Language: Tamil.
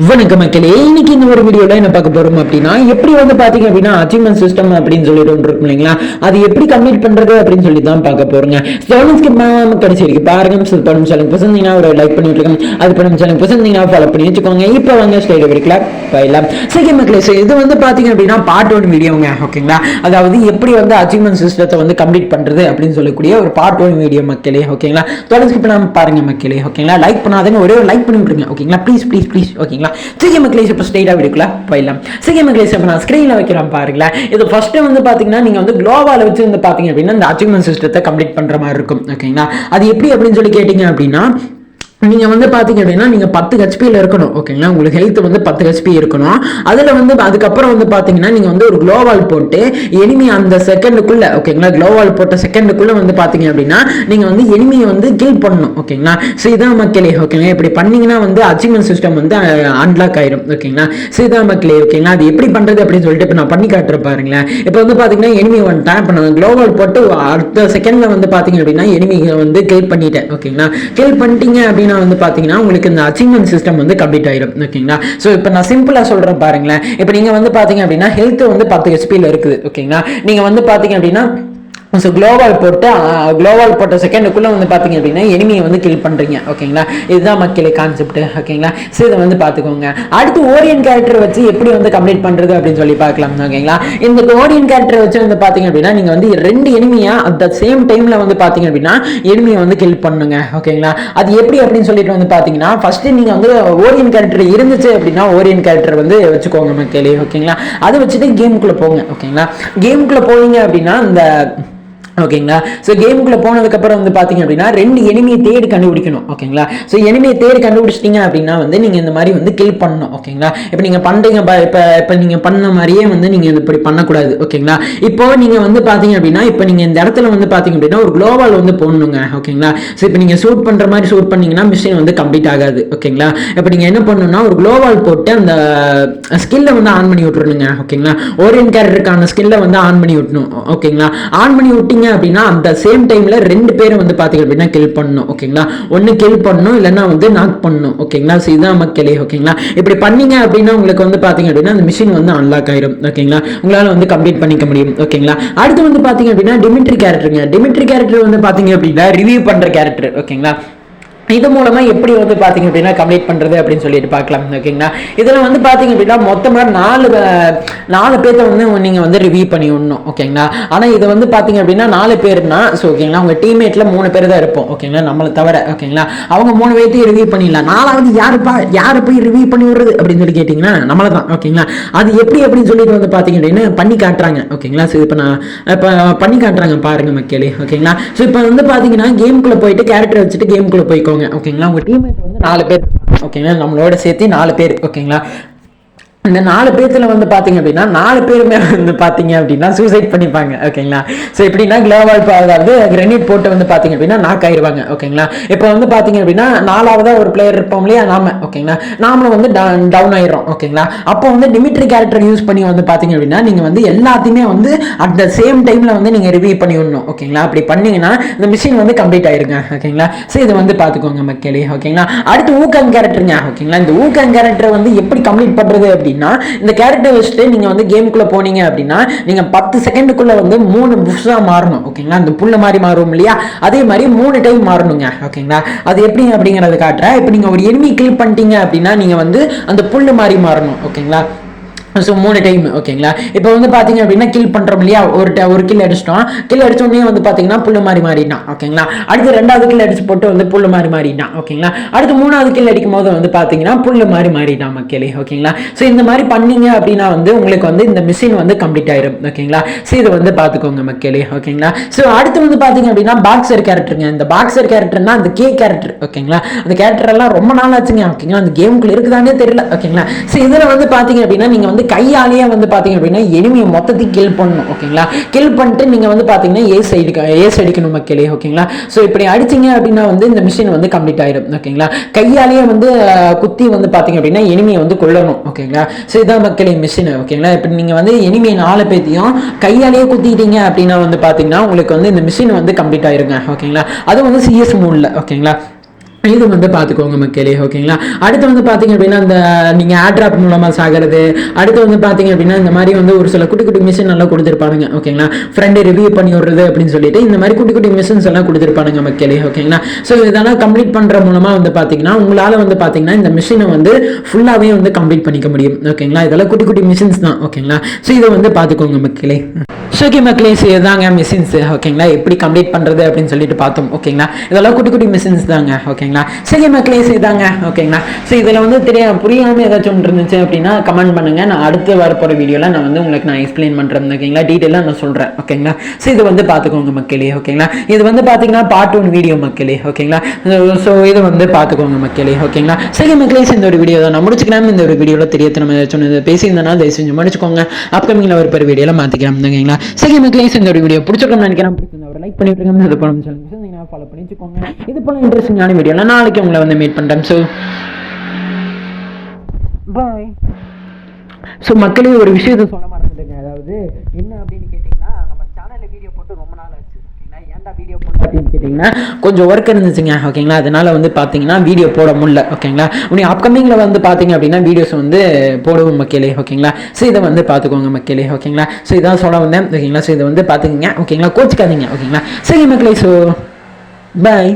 வணக்கம் மக்களே, இன்னைக்கு இந்த ஒரு வீடியோல என்ன பார்க்க போறோம் அப்படின்னா, எப்படி வந்து பாத்தீங்க அப்படின்னா அச்சீவ்மெண்ட் சிஸ்டம் அப்படின்னு சொல்லிட்டு ஒன்று இருக்கும் இல்லைங்களா, அது எப்படி கம்ப்ளீட் பண்றது அப்படின்னு சொல்லி தான் பார்க்க போறோங்க. கடைசி வரைக்கும் பாருங்க. சேனல் பசந்தீங்கன்னா ஒரு லைக் பண்ணி விட்டுருங்க. அது பண்ண சேனல் பசந்தீங்கன்னா ஃபாலோ பண்ணி வச்சுக்கோங்க. இப்போ வாங்க ஸ்டைல் வரைக்கலாம் போயிடலாம். சரி மக்களே, இது வந்து பாத்தீங்க அப்படின்னா பார்ட் 1 வீடியோங்க. ஓகேங்களா, அதாவது எப்படி வந்து அச்சீவ்மெண்ட் சிஸ்டத்தை வந்து கம்ப்ளீட் பண்றது அப்படின்னு சொல்லக்கூடிய ஒரு பார்ட் 1 வீடியோ மக்களே. ஓகேங்களா, தொடர்ந்து ஸ்கிப் பண்ணாம பாருங்க மக்களே. ஓகேங்களா, லைக் பண்ணாதேன்னு ஒரே ஒரு லைக் பண்ணி விட்டுருங்க. ஓகேங்களா, ப்ளீஸ் ப்ளீஸ் ப்ளீஸ். ஓகேங்களா, சிகே மக்களேஸ் இப்போ ஸ்ட்ரெயிட்டாக வீடியோக்குள்ள போயிடலாம். சிகே மக்களேஸ் இப்போ நான் ஸ்க்ரீனில் வைக்கிறேன் பாருங்களேன். இது ஃபர்ஸ்ட்டு வந்து பார்த்தீங்கன்னா நீங்கள் வந்து குளோவால் வச்சு வந்து பார்த்தீங்க அப்படின்னா இந்த அச்சீவ்மெண்ட் சிஸ்டத்தை கம்ப்ளீட் பண்ணுற மாதிரி இருக்கும். ஓகேங்களா, அது எப்படி அப்படின்னு சொல்லி கேட்டிங்க அப்படின்னா, நீங்கள் வந்து பார்த்தீங்க அப்படின்னா நீங்கள் 10 ஹெச்பியில் இருக்கணும். ஓகேங்களா, உங்களுக்கு ஹெல்த் வந்து 10 ஹெச்பி இருக்கணும். அதில் வந்து அதுக்கப்புறம் வந்து பார்த்தீங்கன்னா நீங்கள் வந்து ஒரு க்ளோவால் போட்டு எனிமி அந்த செகண்டுக்குள்ளே, ஓகேங்களா, க்ளோவால் போட்ட செகண்டுக்குள்ளே வந்து பார்த்தீங்க அப்படின்னா நீங்கள் வந்து எனிமியை வந்து கில் பண்ணணும். ஓகேங்களா, ஸோ இதான் மக்களே. ஓகேங்களா, இப்படி பண்ணீங்கன்னா வந்து அச்சீவ்மெண்ட் சிஸ்டம் வந்து அன்லாக் ஆயிடும். ஓகேங்களா, ஸோ இதான் மக்களே. ஓகேங்களா, அது எப்படி பண்ணுறது அப்படின்னு சொல்லிட்டு இப்போ நான் பண்ணி காட்டுறேன் பாருங்களேன். இப்போ வந்து பார்த்தீங்கன்னா எனிமி வந்துட்டேன். இப்போ நான் க்ளோவால் போட்டு அடுத்த செகண்டில் வந்து பார்த்தீங்க அப்படின்னா எனிமியை வந்து கில் பண்ணிட்டேன். ஓகேங்களா, கில் பண்ணிட்டீங்க அப்படின்னு வந்து பாத்தீங்கன்னா உங்களுக்கு இந்த அச்சீவ்மெண்ட் சிஸ்டம் வந்து கம்ப்ளீட் ஆயிடும். ஓகேங்களா, சோ இப்போ நான் சிம்பிளா சொல்றேன் பாருங்களேன். இப்போ நீங்க வந்து பாத்தீங்க அப்படின்னா ஹெல்த் வந்து 10 ஹெச்பியில் இருக்குது. ஓகேங்களா, நீங்க வந்து பாத்தீங்க அப்படின்னா ஸோ க்ளோவால் போட்ட செகண்டுக்குள்ளே வந்து பார்த்தீங்க அப்படின்னா எனிமியை வந்து கில் பண்ணுறீங்க. ஓகேங்களா, இதுதான் மக்களே கான்செப்ட். ஓகேங்களா, ஸோ இதை வந்து பார்த்துக்கோங்க. அடுத்து ஓரியன் கேரக்டர் வச்சு எப்படி வந்து கம்ப்ளீட் பண்ணுறது அப்படின்னு சொல்லி பார்க்கலாம். ஓகேங்களா, இந்த ஓரியன் கேரக்டர் வச்சு வந்து பார்த்தீங்க அப்படின்னா நீங்கள் வந்து 2 எனிமியா அட் த சேம் டைமில் வந்து பார்த்தீங்க அப்படின்னா எனிமியை வந்து கில் பண்ணுங்க. ஓகேங்களா, அது எப்படி அப்படின்னு சொல்லிட்டு வந்து பார்த்தீங்கன்னா ஃபஸ்ட்டு நீங்கள் வந்து ஓரியன் கேரக்டர் இருந்துச்சு அப்படின்னா ஓரியன் கேரக்டர் வந்து வச்சுக்கோங்க மக்களே. ஓகேங்களா, அதை வச்சுட்டு கேமுக்குள்ளே போங்க. ஓகேங்களா, கேமுக்குள்ளே போவீங்க அப்படின்னா இந்த ஓகேங்களா, ஸோ கேமுக்குள்ளே போனதுக்கப்புறம் வந்து பார்த்தீங்க அப்படின்னா 2 எனிமியை தேடி கண்டுபிடிக்கணும். ஓகேங்களா, ஸோ எனிமியை தேடி கண்டுபிடிச்சிட்டிங்க அப்படின்னா வந்து நீங்கள் இந்த மாதிரி வந்து கில் பண்ணணும். ஓகேங்களா, இப்போ நீங்கள் பண்ணுறீங்க இப்போ நீங்கள் பண்ண மாதிரியே வந்து நீங்கள் இப்படி பண்ணக்கூடாது. ஓகேங்களா, இப்போ நீங்கள் வந்து பார்த்தீங்க அப்படின்னா இப்போ நீங்கள் இந்த இடத்துல வந்து பார்த்தீங்க அப்படின்னா ஒரு க்ளோவால் வந்து போடணுங்க. ஓகேங்களா, ஸோ இப்போ நீங்கள் ஷூட் பண்ணுற மாதிரி ஷூட் பண்ணிங்கன்னா மிஷின் வந்து கம்ப்ளீட் ஆகாது. ஓகேங்களா, இப்போ நீங்கள் என்ன பண்ணணும்னா ஒரு க்ளோவால் போட்டு அந்த ஸ்கில்லை வந்து ஆன் பண்ணி விட்டுருணுங்க. ஓகேங்களா, ஓரியன் கேரக்டருக்கான ஸ்கில்லை வந்து ஆன் பண்ணி விட்டணும். ஓகேங்களா, ஆன் பண்ணி விட்டீங்க அப்படின்னா அந்த சேம் டைம்ல 2 பேரும் வந்து பாத்தீங்க அப்படின்னா கில் பண்ணணும். ஓகேங்களா, ஒன்னு கில் பண்ணணும் இல்லைன்னா வந்து நாக் பண்ணணும். ஓகேங்களா, ஸோ இதான் மக்களே. ஓகேங்களா, இப்படி பண்ணீங்க அப்படின்னா உங்களுக்கு வந்து பாத்தீங்க அப்படின்னா அந்த மிஷின் வந்து அன்லாக் ஆயிரும். ஓகேங்களா, உங்களால வந்து கம்ப்ளீட் பண்ணிக்க முடியும். ஓகேங்களா, அடுத்து வந்து பாத்தீங்க அப்படின்னா டிமிட்ரி கேரக்டர் வந்து பாத்தீங்க அப்படின்னா ரிவ்யூ பண்ற கேரக்டர். ஓகேங்களா, இது மூலமா எப்படி வந்து பாத்தீங்க அப்படின்னா கம்ப்ளீட் பண்றது அப்படின்னு சொல்லிட்டு பார்க்கலாம். ஓகேங்களா, இதுல வந்து பாத்தீங்க அப்படின்னா மொத்தமா 4 பேர்த்த வந்து நீங்க வந்து ரிவ்யூ பண்ணி விடணும். ஓகேங்களா, ஆனா இது வந்து பாத்தீங்க அப்படின்னா 4 பேர்னா ஓகேங்களா உங்க டீம்மேட்ல 3 பேர் தான் இருப்போம். ஓகேங்களா, நம்மளை தவிர. ஓகேங்களா, அவங்க 3 பேர்த்தையும் ரிவ்யூ பண்ணிடலாம். 4வது யாரு போய் ரிவ்யூ பண்ணி விடுறது அப்படின்னு சொல்லி கேட்டீங்கன்னா நம்மள தான். ஓகேங்களா, அது எப்படி அப்படின்னு சொல்லிட்டு வந்து பாத்தீங்க அப்படின்னா பண்ணி காட்டுறாங்க. ஓகேங்களா, ஸோ இப்போ நான் இப்போ பண்ணி காட்டுறாங்க பாருங்க மக்களே. ஓகேங்களா, ஸோ இப்போ வந்து பாத்தீங்கன்னா கேமுக்குள்ள போயிட்டு கேரக்டர் வச்சுட்டு கேமுக்குள்ள போய்க்கோங்க. ஓகேங்களா, உங்க டீம்மேட் வந்து 4 பேர். ஓகேங்களா, நம்மளோட சேர்த்து 4 பேர். ஓகேங்களா, இந்த 4 பேர்த்துல வந்து பாத்தீங்க அப்படின்னா 4 பேருமே வந்து பாத்தீங்க அப்படின்னா சூசைட் பண்ணிப்பாங்க. ஓகேங்களா, ஸோ எப்படின்னா க்ளோவால் அதாவது கிரெனேட் போட்டு வந்து பாத்தீங்க அப்படின்னா நாக் ஆயிடுவாங்க. ஓகேங்களா, இப்போ வந்து பாத்தீங்க அப்படின்னா 4ஆவதா ஒரு பிளேயர் இருப்போம் இல்லையா நாம. ஓகேங்களா, நாமளும் வந்து டவுன் ஆயிடும். ஓகேங்களா, அப்போ வந்து டிமிட்ரி கேரக்டர் யூஸ் பண்ணி வந்து பாத்தீங்க அப்படின்னா நீங்க வந்து எல்லாத்தையுமே வந்து அட் த சேம் டைம்ல வந்து நீங்க ரிவ்யூ பண்ணி விடணும். ஓகேங்களா, அப்படி பண்ணீங்கன்னா இந்த மிஷின் வந்து கம்ப்ளீட் ஆயிருங்க. ஓகேங்களா, ஸோ இதை வந்து பாத்துக்கோங்க மக்களே. ஓகேங்களா, அடுத்து ஊக்கன் கேரக்டருங்க. ஓகேங்களா, இந்த ஊக்கன் கேரக்டர் வந்து எப்படி கம்ப்ளீட் பண்றது அப்படின்னா இந்த கேரக்டர் வச்சுட்டு நீங்க வந்து கேமுக்குள்ள போனீங்க அப்படின்னா நீங்க 10 செகண்டுக்குள்ள வந்து 3 புஷ்ஷா மாறணும். ஓகேங்களா, அந்த புல்ல மாதிரி மாறும் இல்லையா, அதே மாதிரி 3 டைம் மாறணுங்க. ஓகேங்களா, அது எப்படி அப்படிங்கறத காட்டுறேன். இப்போ நீங்க ஒரு எனிமி கில் பண்ணிட்டீங்க அப்படின்னா நீங்க வந்து அந்த புல்லு மாதிரி மாறணும். ஓகேங்களா, ஸோ 3 டைம். ஓகேங்களா, இப்போ வந்து பார்த்தீங்க அப்படின்னா கில் பண்ணுறோம் இல்லையா, ஒரு கில் அடிச்சிட்டோம். கில் அடிச்சோடனே வந்து பார்த்தீங்கன்னா புல்லு மாதிரி மாறிட்டான். ஓகேங்களா, அடுத்து 2வது கில் அடிச்சு போட்டு வந்து புல்லு மாதிரி மாறிட்டான். ஓகேங்களா, அடுத்து 3வது கில் அடிக்கும் போது வந்து பார்த்தீங்கன்னா புல்லு மாதிரி மாறிட்டான் மக்களே. ஓகேங்களா, ஸோ இந்த மாதிரி பண்ணீங்க அப்படின்னா வந்து உங்களுக்கு வந்து இந்த மிஷின் வந்து கம்ப்ளீட் ஆயிடும். ஓகேங்களா, ஸோ இதை வந்து பார்த்துக்கோங்க மக்களே. ஓகேங்களா, ஸோ அடுத்து வந்து பார்த்தீங்க அப்படின்னா பாக்ஸர் கேரக்டருங்க. இந்த பாக்ஸர் கேரக்டர்னா அந்த கேரக்டர். ஓகேங்களா, அந்த கேரக்டர் எல்லாம் ரொம்ப நாள் ஆச்சுங்க. ஓகேங்களா, அந்த கேமுக்குள்ள இருக்குதானே தெரியல. ஓகேங்களா, ஸோ இதில் வந்து பார்த்தீங்க அப்படின்னா நீங்கள் வந்து கையாலேயே வந்து பாத்தீங்க அப்படின்னா எனிமியை மொத்தத்தையும் கில் பண்ணணும். ஓகேங்களா, கில் பண்ணிட்டு நீங்க வந்து பாத்தீங்கன்னா ஏஸ் அடிக்கணும் மக்களே. ஓகேங்களா, சோ இப்படி அடிச்சீங்க அப்படின்னா வந்து இந்த மிஷின் வந்து கம்ப்ளீட் ஆயிடும். ஓகேங்களா, கையாலேயே வந்து குத்தி வந்து பாத்தீங்க அப்படின்னா எனிமியை வந்து கொல்லணும். ஓகேங்களா, சோ இதான் மக்களே மிஷின். ஓகேங்களா, இப்ப நீங்க வந்து எனிமியை 4 பேத்தையும் கையாலேயே குத்திட்டீங்க அப்படின்னா வந்து பாத்தீங்கன்னா உங்களுக்கு வந்து இந்த மிஷின் வந்து கம்ப்ளீட் ஆயிருங்க. ஓகேங்களா, அது வந்து சிஎஸ் மோட்ல. ஓகேங்களா, இது வந்து பார்த்துக்கோங்க மக்களே. ஓகேங்களா, அடுத்து வந்து பார்த்தீங்க அப்படின்னா இந்த நீங்கள் ஆட்ராப் மூலமாக சாகிறது, அடுத்து வந்து பார்த்தீங்க அப்படின்னா இந்த மாதிரி வந்து ஒரு சில குட்டி குட்டி மிஷின் எல்லாம் கொடுத்துருப்பானுங்க. ஓகேங்களா, ஃப்ரெண்டு ரிவ்யூ பண்ணி விடுறது அப்படின்னு சொல்லிட்டு இந்த மாதிரி குட்டி குட்டி மிஷின்ஸ் எல்லாம் கொடுத்துருப்பானுங்க மக்களே. ஓகேங்களா, ஸோ இதெல்லாம் கம்ப்ளீட் பண்ணுற மூலமாக வந்து பார்த்தீங்கன்னா உங்களால் வந்து பார்த்தீங்கன்னா இந்த மிஷினை வந்து ஃபுல்லாகவே வந்து கம்ப்ளீட் பண்ணிக்க முடியும். ஓகேங்களா, இதெல்லாம் குட்டி குட்டி மிஷின்ஸ் தான். ஓகேங்களா, ஸோ இதை வந்து பார்த்துக்கோங்க மக்களே. ஸோ ஓகே மக்களே, ஸோ இதுதாங்க மிஷின்ஸ். ஓகேங்களா, எப்படி கம்ப்ளீட் பண்ணுறது அப்படின்னு சொல்லிட்டு பார்த்தோம். ஓகேங்களா, இதெல்லாம் குட்டி குட்டி மிஷின்ஸ் தாங்க. ஓகேங்களா, சரி மக்களே செய்தாங்க. ஓகேங்களா, ஸோ இதில் வந்து புரியாமல் ஏதாச்சும் ஒன்று இருந்துச்சு அப்படின்னா கமெண்ட் பண்ணுங்கள். நான் அடுத்து வரப்போகிற வீடியோவில் நான் வந்து உங்களுக்கு நான் எக்ஸ்பிளைன் பண்ணுறேன். ஓகேங்களா, டீட்டெயிலாக நான் சொல்கிறேன். ஓகேங்களா, ஸோ இது வந்து பார்த்துக்கோங்க மக்களே. ஓகேங்களா, இது வந்து பார்த்தீங்கன்னா பார்ட் 1 வீடியோ மக்களே. ஓகேங்களா, ஸோ இது வந்து பார்த்துக்கோங்க மக்களே. ஓகேங்களா, சரி மக்களே, இந்த ஒரு வீடியோ தான் நான் முடிச்சுக்கலாம். இந்த ஒரு வீடியோவில் தெரியத்து நம்ம ஏதாச்சும் பேசியிருந்தனா தயவு செஞ்சு முடிச்சுக்கோங்க. அப்கமிங்கில் ஒரு வீடியோவில் மாற்றிக்கலாம். ஓகேங்களா, சரி மக்களே, இந்த ஒரு வீடியோ பிடிச்சிருக்கோம்னு நினைக்கிறேன். ஒரு லைக் பண்ணி விட்டுருங்க. இது போல சேனல் ஃபாலோ பண்ணி வச்சுக்கோங்க. இது போல இன்ட்ரெஸ்டிங்கான வீடியோல நாளைக்கு உங்களை வந்து மீட் பண்ணுறேன். ஸோ மக்களே, ஒரு விஷயத்தை சொல்ல மறந்துட்டுங்க. அதாவது என்ன அப்படின்னு கேட்டிங்கன்னா, நம்ம சேனலில் வீடியோ போட்டு ரொம்ப நாள் ஆச்சு. ஓகேங்களா, ஏன்டா வீடியோ போட்டு அப்படின்னு கேட்டிங்கன்னா கொஞ்சம் ஒர்க் இருந்துச்சுங்க. ஓகேங்களா, அதனால் வந்து பார்த்தீங்கன்னா வீடியோ போட முடியல. ஓகேங்களா, உனி அப்கமிங்கில் வந்து பார்த்தீங்க அப்படின்னா வீடியோஸ் வந்து போடுவோம் மக்களே. ஓகேங்களா, ஸோ இதை வந்து பார்த்துக்கோங்க மக்களே. ஓகேங்களா, ஸோ இதான் சொல்ல வந்தேன். ஓகேங்களா, ஸோ இதை வந்து பார்த்துக்கங்க. ஓகேங்களா, கோச்சிக்காதீங்க. ஓகேங்களா, சரி மக்களே, ஸோ பாய்.